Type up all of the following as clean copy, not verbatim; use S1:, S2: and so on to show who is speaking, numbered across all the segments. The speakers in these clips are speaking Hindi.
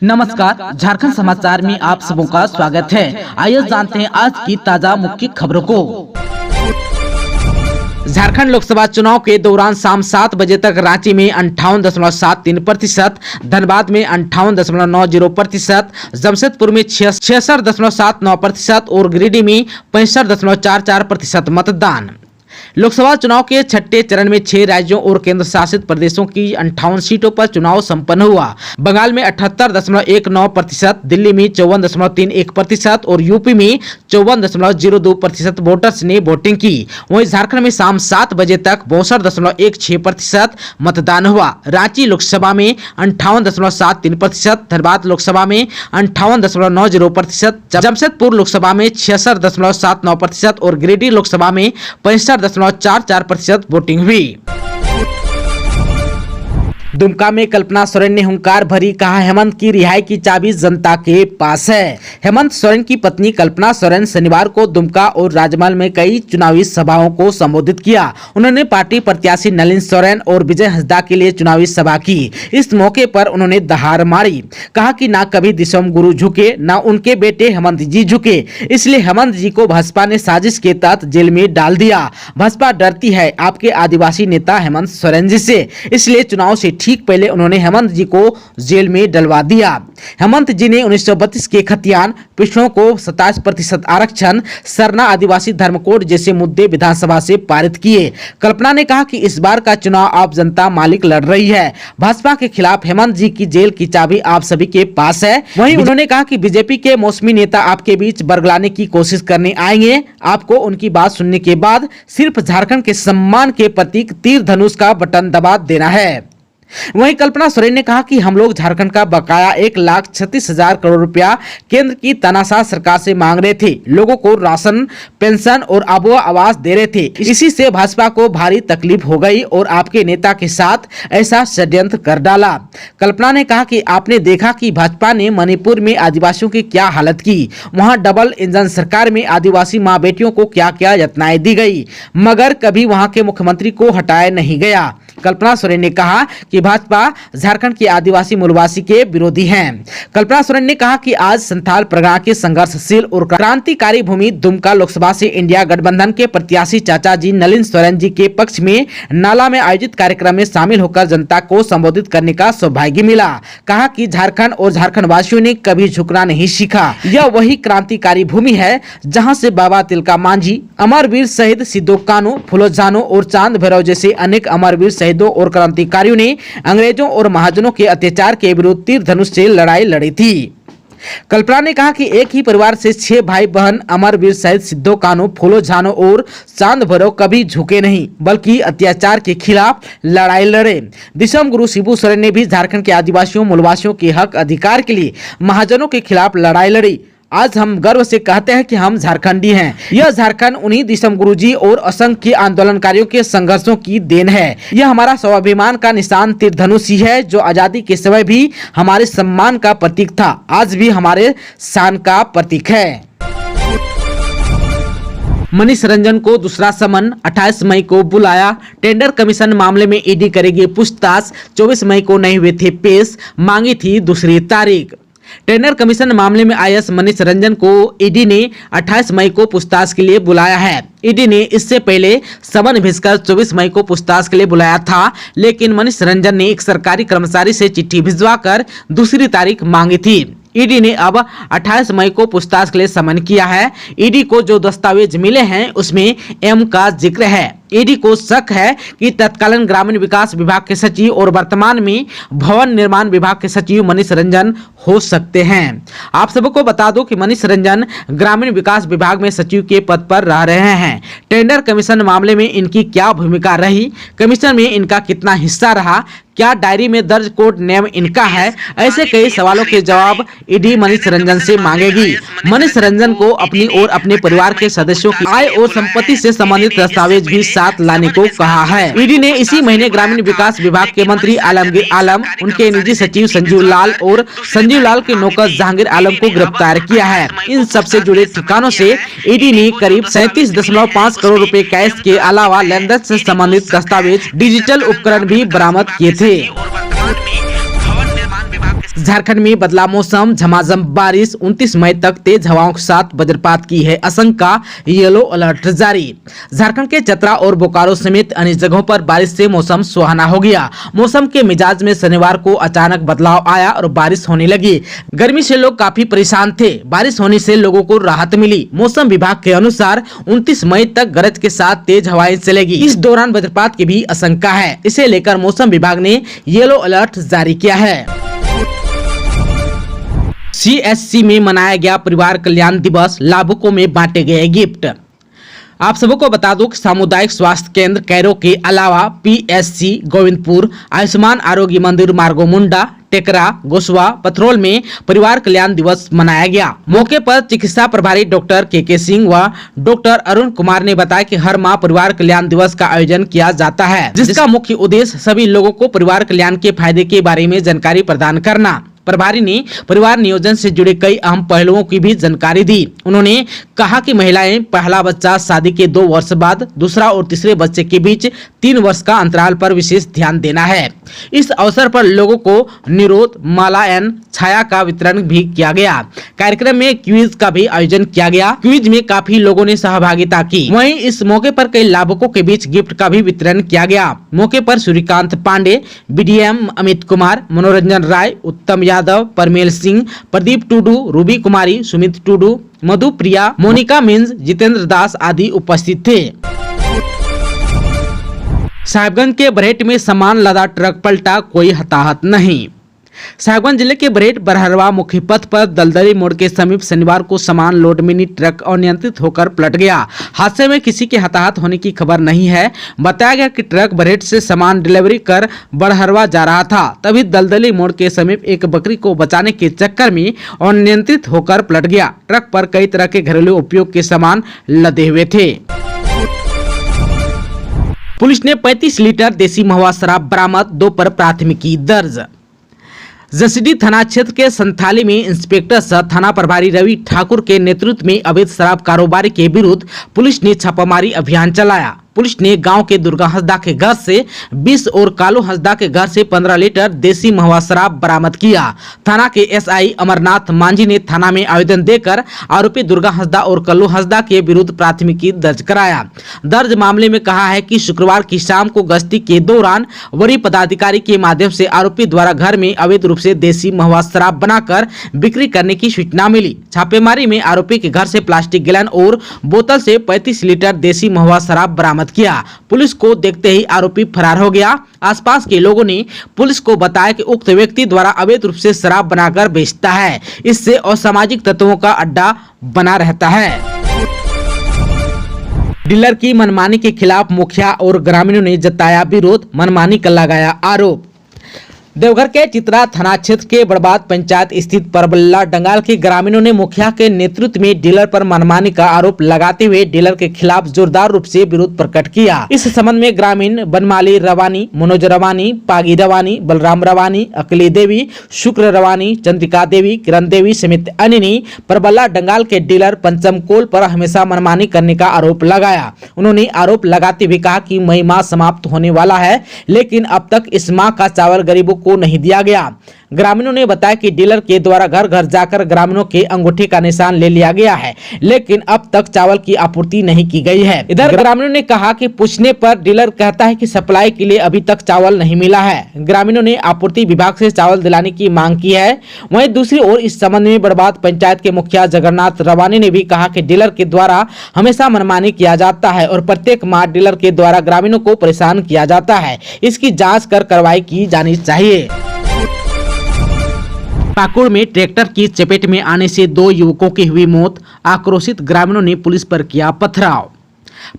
S1: नमस्कार, झारखंड समाचार में आप सबों का स्वागत है। आइए जानते हैं आज की ताजा मुख्य खबरों को। झारखंड लोकसभा चुनाव के दौरान शाम 7 बजे तक रांची में 58.73%, धनबाद में 58.90%, जमशेदपुर में 66.79% और गिरिडीह में 65.44% मतदान। लोकसभा चुनाव के छठे चरण में 6 राज्यों और केंद्र शासित प्रदेशों की 58 सीटों पर चुनाव संपन्न हुआ। बंगाल में 78.19%, दिल्ली में 54.31% और यूपी में 54.02% वोटर्स ने वोटिंग की। वहीं झारखंड में शाम 7 बजे तक 62.16% मतदान हुआ। रांची लोकसभा में 58.73%, धनबाद लोकसभा में 58.90%, जमशेदपुर लोकसभा में 66.79% और गिरिडीह लोकसभा में 65.44% वोटिंग हुई। दुमका में कल्पना सोरेन ने हुंकार भरी, कहा हेमंत की रिहाई की चाबी जनता के पास है। हेमंत सोरेन की पत्नी कल्पना सोरेन शनिवार को दुमका और राजमहल में कई चुनावी सभाओं को संबोधित किया। उन्होंने पार्टी प्रत्याशी नलिन सोरेन और विजय हंसदा के लिए चुनावी सभा की। इस मौके पर उन्होंने दहाड़ मारी, कहा कि ना कभी दिशम गुरु झुके, ना उनके बेटे हेमंत जी झुके, इसलिए हेमंत जी को भाजपा ने साजिश के तहत जेल में डाल दिया। भाजपा डरती है आपके आदिवासी नेता हेमंत सोरेन जी से, इसलिए चुनाव से ठीक पहले उन्होंने हेमंत जी को जेल में डलवा दिया। हेमंत जी ने 1932 के खतियान, पिछड़ों को 27% आरक्षण, सरना आदिवासी धर्म कोड जैसे मुद्दे विधानसभा से पारित किए। कल्पना ने कहा कि इस बार का चुनाव आप जनता मालिक लड़ रही है। भाजपा के खिलाफ हेमंत जी की जेल की चाबी आप सभी के पास है। वहीं उन्होंने कहा कि बीजेपी के मौसमी नेता आपके बीच बरगलाने की कोशिश करने आएंगे। आपको उनकी बात सुनने के बाद सिर्फ झारखंड के सम्मान के प्रतीक तीर धनुष का बटन दबा देना है। वहीं कल्पना सोरेन ने कहा कि हम लोग झारखंड का बकाया 1,36,000 करोड़ रुपया केंद्र की तानाशाह सरकार से मांग रहे थे। लोगों को राशन, पेंशन और आबो आवास दे रहे थे। इसी से भाजपा को भारी तकलीफ हो गई और आपके नेता के साथ ऐसा षड्यंत्र कर डाला। कल्पना ने कहा कि आपने देखा कि भाजपा ने मणिपुर में आदिवासियों की क्या हालत की, वहाँ डबल इंजन सरकार में आदिवासी माँ बेटियों को क्या क्या यातनाएं दी गई, मगर कभी वहाँ के मुख्यमंत्री को हटाया नहीं गया। कल्पना सोरेन ने कहा कि भाजपा झारखंड के आदिवासी मूलवासी के विरोधी हैं। कल्पना सोरेन ने कहा कि आज संथाल परगना के संघर्षशील और क्रांतिकारी भूमि दुमका लोकसभा से इंडिया गठबंधन के प्रत्याशी चाचा जी नलिन सोरेन जी के पक्ष में नाला में आयोजित कार्यक्रम में शामिल होकर जनता को संबोधित करने का सौभाग्य मिला। कहा कि झारखंड और झारखंड वासियों ने कभी झुकना नहीं सीखा। यह वही क्रांतिकारी भूमि है जहाँ से बाबा तिलका मांझी, अमरवीर शहीद सिद्धो कान्हू, फुलो झानो और चांद भैरव जैसे अनेक अमरवीर शहीदों और क्रांतिकारियों ने अंग्रेजों और महाजनों के अत्याचार के विरुद्ध तीर धनुष से लड़ाई लड़ी थी। कल्पना ने कहा कि एक ही परिवार से 6 भाई बहन अमरवीर शहीद सिद्धो कान्हू, फुलो झानो और चांद भैरव कभी झुके नहीं, बल्कि अत्याचार के खिलाफ लड़ाई लड़े। दिशम गुरु शिबू सोरेन ने भी झारखंड के आदिवासियों मूलवासियों के हक अधिकार के लिए महाजनों के खिलाफ लड़ाई लड़ी। आज हम गर्व से कहते हैं कि हम झारखंडी हैं। यह झारखंड उन्हीं दिशम गुरुजी और असंख्य आंदोलनकारियों के संघर्षों की देन है। यह हमारा स्वाभिमान का निशान तीर धनुष ही है, जो आजादी के समय भी हमारे सम्मान का प्रतीक था, आज भी हमारे शान का प्रतीक है। मनीष रंजन को दूसरा समन, 28 मई को बुलाया। टेंडर कमीशन मामले में ईडी करेगी पूछताछ। 24 मई को नहीं हुए थे पेश, मांगी थी दूसरी तारीख। टेंडर कमीशन मामले में आईएएस मनीष रंजन को ईडी ने 28 मई को पूछताछ के लिए बुलाया है। ईडी ने इससे पहले समन भेजकर 24 मई को पूछताछ के लिए बुलाया था, लेकिन मनीष रंजन ने एक सरकारी कर्मचारी से चिट्ठी भिजवाकर दूसरी तारीख मांगी थी। ईडी ने अब 28 मई को पूछताछ के लिए समन किया है। ईडी को जो दस्तावेज मिले हैं उसमें एम का जिक्र है। ईडी को शक है कि तत्कालीन ग्रामीण विकास विभाग के सचिव और वर्तमान में भवन निर्माण विभाग के सचिव मनीष रंजन हो सकते हैं। आप सबको बता दो कि मनीष रंजन ग्रामीण विकास विभाग में सचिव के पद पर रह रहे हैं। टेंडर कमीशन मामले में इनकी क्या भूमिका रही, कमीशन में इनका कितना हिस्सा रहा, क्या डायरी में दर्ज कोड नेम इनका है, ऐसे कई सवालों के जवाब ईडी मनीष रंजन से मांगेगी। मनीष रंजन को अपनी और अपने परिवार के सदस्यों की आय और संपत्ति से संबंधित दस्तावेज भी साथ लाने को कहा है। ईडी ने इसी महीने ग्रामीण विकास विभाग के मंत्री आलमगीर आलम, उनके निजी सचिव संजीव लाल और संजीव लाल के नौकर जहांगीर आलम को गिरफ्तार किया है। इन सबसे जुड़े ठिकानों से ईडी ने करीब 37.5 करोड़ रुपए कैश के अलावा लेन देन से संबंधित दस्तावेज, डिजिटल उपकरण भी बरामद किए थे। झारखंड में बदला मौसम, झमाझम बारिश, 29 मई तक तेज हवाओं के साथ वज्रपात की है आशंका, येलो अलर्ट जारी। झारखंड के चतरा और बोकारो समेत अन्य जगहों पर बारिश से मौसम सुहाना हो गया। मौसम के मिजाज में शनिवार को अचानक बदलाव आया और बारिश होने लगी। गर्मी से लोग काफी परेशान थे। बारिश होने से लोगों को राहत मिली। मौसम विभाग के अनुसार 29 मई तक गरज के साथ तेज हवाएं चलेगी। इस दौरान वज्रपात की भी आशंका है। इसे लेकर मौसम विभाग ने येलो अलर्ट जारी किया है। CSC में मनाया गया परिवार कल्याण दिवस, लाभुकों में बांटे गए गिफ्ट। आप सबको बता दूं कि सामुदायिक स्वास्थ्य केंद्र कैरो के अलावा PSC गोविंदपुर, आयुष्मान आरोग्य मंदिर मार्गोमुंडा, टेकरा, गोसवा, पथरोल में परिवार कल्याण दिवस मनाया गया। मौके पर चिकित्सा प्रभारी डॉक्टर के सिंह व डॉक्टर अरुण कुमार ने बताया कि हर माह परिवार कल्याण दिवस का आयोजन किया जाता है, जिसका मुख्य उद्देश्य सभी लोगों को परिवार कल्याण के फायदे के बारे में जानकारी प्रदान करना। प्रभारी ने परिवार नियोजन से जुड़े कई अहम पहलुओं की भी जानकारी दी। उन्होंने कहा कि महिलाएं पहला बच्चा शादी के 2 वर्ष बाद, दूसरा और तीसरे बच्चे के बीच 3 वर्ष का अंतराल पर विशेष ध्यान देना है। इस अवसर पर लोगों को निरोध माला एवं छाया का वितरण भी किया गया। कार्यक्रम में क्विज का भी आयोजन किया गया। क्विज में काफी लोगों ने सहभागिता की। वहीं इस मौके पर कई लाभुकों के बीच गिफ्ट का भी वितरण किया गया। मौके पर सूर्यकांत पांडे, BDM अमित कुमार, मनोरंजन राय, उत्तम यादव, परमेल सिंह, प्रदीप टुडू, रूबी कुमारी, सुमित टुडू, मधु प्रिया, मोनिका मिंज, जितेंद्र दास आदि उपस्थित थे। साहिबगंज के बरहेट में सामान लदा ट्रक पलटा, कोई हताहत नहीं। साहिबगंज जिले के बरहेट बरहरवा मुख्य पथ पर दलदली मोड़ के समीप शनिवार को सामान लोड मिनी ट्रक अनियंत्रित होकर पलट गया। हादसे में किसी के हताहत होने की खबर नहीं है। बताया गया कि ट्रक बरहेट से सामान डिलीवरी कर बरहरवा जा रहा था, तभी दलदली मोड़ के समीप एक बकरी को बचाने के चक्कर में अनियंत्रित होकर पलट गया। ट्रक पर कई तरह के घरेलू उपयोग के सामान लदे हुए थे। पुलिस ने 35 लीटर देसी महुआ शराब बरामद, 2 पर प्राथमिकी दर्ज। जसीडीह थाना क्षेत्र के संथाली में इंस्पेक्टर सह थाना प्रभारी रवि ठाकुर के नेतृत्व में अवैध शराब कारोबारी के विरुद्ध पुलिस ने छापामारी अभियान चलाया। पुलिस ने गांव के दुर्गा हंसदा के घर से 20 और कालू हंसदा के घर से 15 लीटर देसी महुआ शराब बरामद किया। थाना के SI अमरनाथ मांझी ने थाना में आवेदन देकर आरोपी दुर्गा हंसदा और कल्लू हंसदा के विरुद्ध प्राथमिकी दर्ज कराया। दर्ज मामले में कहा है कि शुक्रवार की शाम को गश्ती के दौरान वरीय पदाधिकारी के माध्यम से आरोपी द्वारा घर में अवैध रूप से देसी महुआ शराब बनाकर बिक्री करने की सूचना मिली। छापेमारी में आरोपी के घर से प्लास्टिक गैलन और बोतल से 35 लीटर देसी महुआ शराब बरामद किया। पुलिस को देखते ही आरोपी फरार हो गया। आसपास के लोगों ने पुलिस को बताया कि उक्त व्यक्ति द्वारा अवैध रूप से शराब बनाकर बेचता है। इससे असामाजिक तत्वों का अड्डा बना रहता है। डीलर की मनमानी के खिलाफ मुखिया और ग्रामीणों ने जताया विरोध, मनमानी का लगाया आरोप। देवघर के चित्रा थाना क्षेत्र के बड़बाद पंचायत स्थित परबल्ला डंगाल के ग्रामीणों ने मुखिया के नेतृत्व में डीलर पर मनमानी का आरोप लगाते हुए डीलर के खिलाफ जोरदार रूप से विरोध प्रकट किया। इस संबंध में ग्रामीण बनमाली रवानी, मनोज रवानी, पागी रवानी, बलराम रवानी, अकली देवी, शुक्र रवानी, चंद्रिका देवी, किरण देवी समेत अन्य ने परबल्ला डंगाल के डीलर पंचम कोल पर हमेशा मनमानी करने का आरोप लगाया। उन्होंने आरोप लगाते हुए कहा कि मई माह समाप्त होने वाला है, लेकिन अब तक इस माह का चावल गरीबों को नहीं दिया गया। ग्रामीणों ने बताया कि डीलर के द्वारा घर घर जाकर ग्रामीणों के अंगूठे का निशान ले लिया गया है, लेकिन अब तक चावल की आपूर्ति नहीं की गई है। इधर ग्रामीणों ने कहा कि पूछने पर डीलर कहता है कि सप्लाई के लिए अभी तक चावल नहीं मिला है। ग्रामीणों ने आपूर्ति विभाग से चावल दिलाने की मांग की है। वहीं दूसरी ओर इस संबंध में बड़बाद पंचायत के मुखिया जगन्नाथ रवानी ने भी कहा कि डीलर के द्वारा हमेशा मनमानी किया जाता है और प्रत्येक माह डीलर के द्वारा ग्रामीणों को परेशान किया जाता है। इसकी जाँच कर कार्रवाई की जानी चाहिए। पाकुड़ में ट्रैक्टर की चपेट में आने से 2 युवकों की हुई मौत, आक्रोशित ग्रामीणों ने पुलिस पर किया पथराव।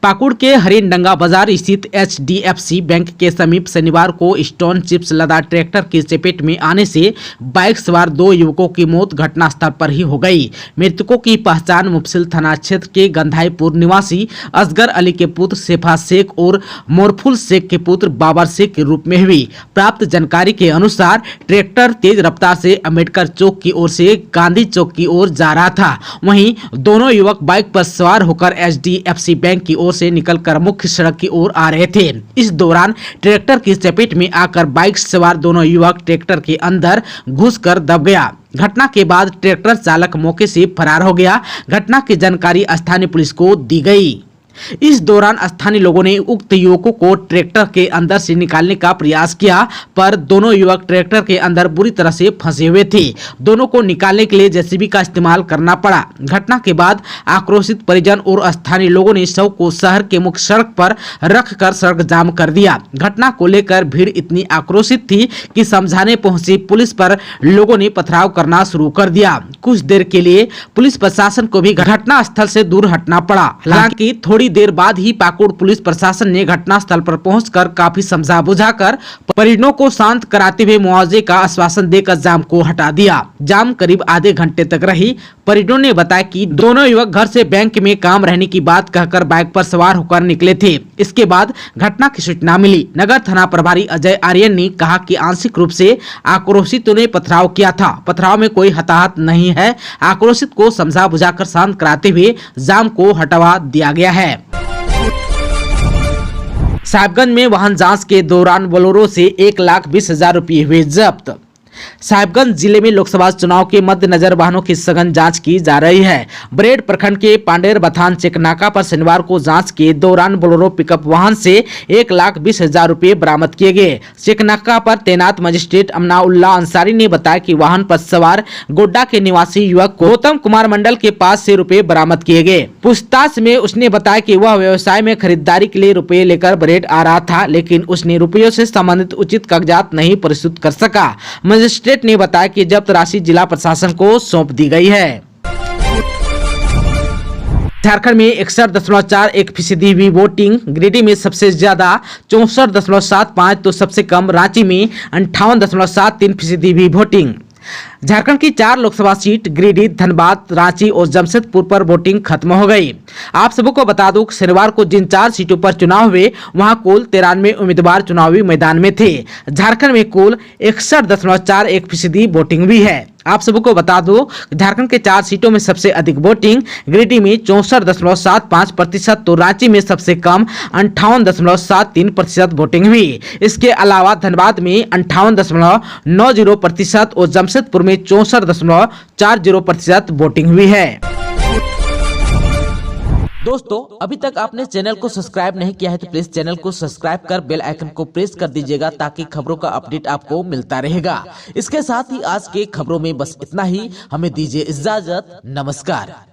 S1: पाकुड़ के हरिनडंगा बाजार स्थित HDFC बैंक के समीप शनिवार को स्टोन चिप्स लदा ट्रैक्टर की चपेट में आने से बाइक सवार 2 युवकों की मौत घटनास्थल पर ही हो गई। मृतकों की पहचान मुफसिल थाना क्षेत्र के गंधाईपुर निवासी असगर अली के पुत्र सेफा शेख और मोरफुल शेख के पुत्र बाबर शेख के रूप में हुई। प्राप्त जानकारी के अनुसार ट्रैक्टर तेज रफ्तार से अम्बेडकर चौक की ओर से गांधी चौक की ओर जा रहा था। वहीं दोनों युवक बाइक पर सवार होकर HDFC बैंक की की ओर से निकलकर मुख्य सड़क की ओर आ रहे थे। इस दौरान ट्रैक्टर की चपेट में आकर बाइक सवार दोनों युवक ट्रैक्टर के अंदर घुसकर दब गया। घटना के बाद ट्रैक्टर चालक मौके से फरार हो गया। घटना की जानकारी स्थानीय पुलिस को दी गई। इस दौरान स्थानीय लोगों ने उक्त युवकों को ट्रैक्टर के अंदर से निकालने का प्रयास किया, पर दोनों युवक ट्रैक्टर के अंदर बुरी तरह से फंसे हुए थे। दोनों को निकालने के लिए जेसीबी का इस्तेमाल करना पड़ा। घटना के बाद आक्रोशित परिजन और स्थानीय लोगों ने शव को शहर के मुख्य सड़क पर रखकर सड़क जाम कर दिया। घटना को लेकर भीड़ इतनी आक्रोशित थी कि समझाने पहुंची पुलिस पर लोगों ने पथराव करना शुरू कर दिया। कुछ देर के लिए पुलिस प्रशासन को भी घटना स्थल से दूर हटना पड़ा। हालांकि थोड़ी देर बाद ही पाकुड़ पुलिस प्रशासन ने घटनास्थल पर पहुंचकर काफी समझा बुझाकर परिजनों को शांत कराते हुए मुआवजे का आश्वासन देकर जाम को हटा दिया। जाम करीब आधे घंटे तक रही। परिजनों ने बताया कि दोनों युवक घर से बैंक में काम रहने की बात कहकर बाइक पर सवार होकर निकले थे। इसके बाद घटना की सूचना मिली। नगर थाना प्रभारी अजय आर्यन ने कहा कि आंशिक रूप से आक्रोशितों ने पथराव किया था। पथराव में कोई हताहत नहीं है। आक्रोशित को समझा बुझाकर शांत कराते हुए जाम को हटवा दिया गया है। साहिबगंज में वाहन जांच के दौरान बोलेरो से 1,20,000 रुपये हुए जब्त। साहिबगंज जिले में लोकसभा चुनाव के मद्देनजर वाहनों की सघन जांच की जा रही है। बरेड प्रखंड के पांडेर बथान चेक नाका पर शनिवार को जांच के दौरान बोलेरो पिकअप वाहन से 1,20,000 रुपये बरामद किए गए। चेक नाका पर तैनात मजिस्ट्रेट अमनाउल्ला अंसारी ने बताया कि वाहन पर सवार गोड्डा के निवासी युवक को गौतम कुमार मंडल के पास से रुपए बरामद किए गए। पूछताछ में उसने बताया कि वह व्यवसाय में खरीदारी के लिए रुपए लेकर बरेड आ रहा था, लेकिन उसने रुपयों से संबंधित उचित कागजात नहीं प्रस्तुत कर सका। मजिस्ट्रेट ने बताया कि जब्त राशि जिला प्रशासन को सौंप दी गई है। झारखंड में 61.41% हुई वोटिंग। गिरिडीह में सबसे ज्यादा 64.75 तो सबसे कम रांची में 58.73% हुई वोटिंग। झारखंड की 4 लोकसभा सीट गिरिडीह, धनबाद, रांची और जमशेदपुर पर वोटिंग खत्म हो गई। आप सबको बता दूं शनिवार को जिन 4 सीटों पर चुनाव हुए वहां कुल 93 उम्मीदवार चुनावी मैदान में थे। झारखंड में कुल 61.41% वोटिंग हुई है। आप सबको बता दो झारखंड के 4 सीटों में सबसे अधिक वोटिंग गिरिडीह में 64.75% तो रांची में सबसे कम 58.73% वोटिंग हुई। इसके अलावा धनबाद में 58.90% और जमशेदपुर में 64.40% वोटिंग हुई है। दोस्तों, अभी तक आपने चैनल को सब्सक्राइब नहीं किया है तो प्लीज चैनल को सब्सक्राइब कर बेल आइकन को प्रेस कर दीजिएगा ताकि खबरों का अपडेट आपको मिलता रहेगा। इसके साथ ही आज के खबरों में बस इतना ही। हमें दीजिए इजाजत। नमस्कार।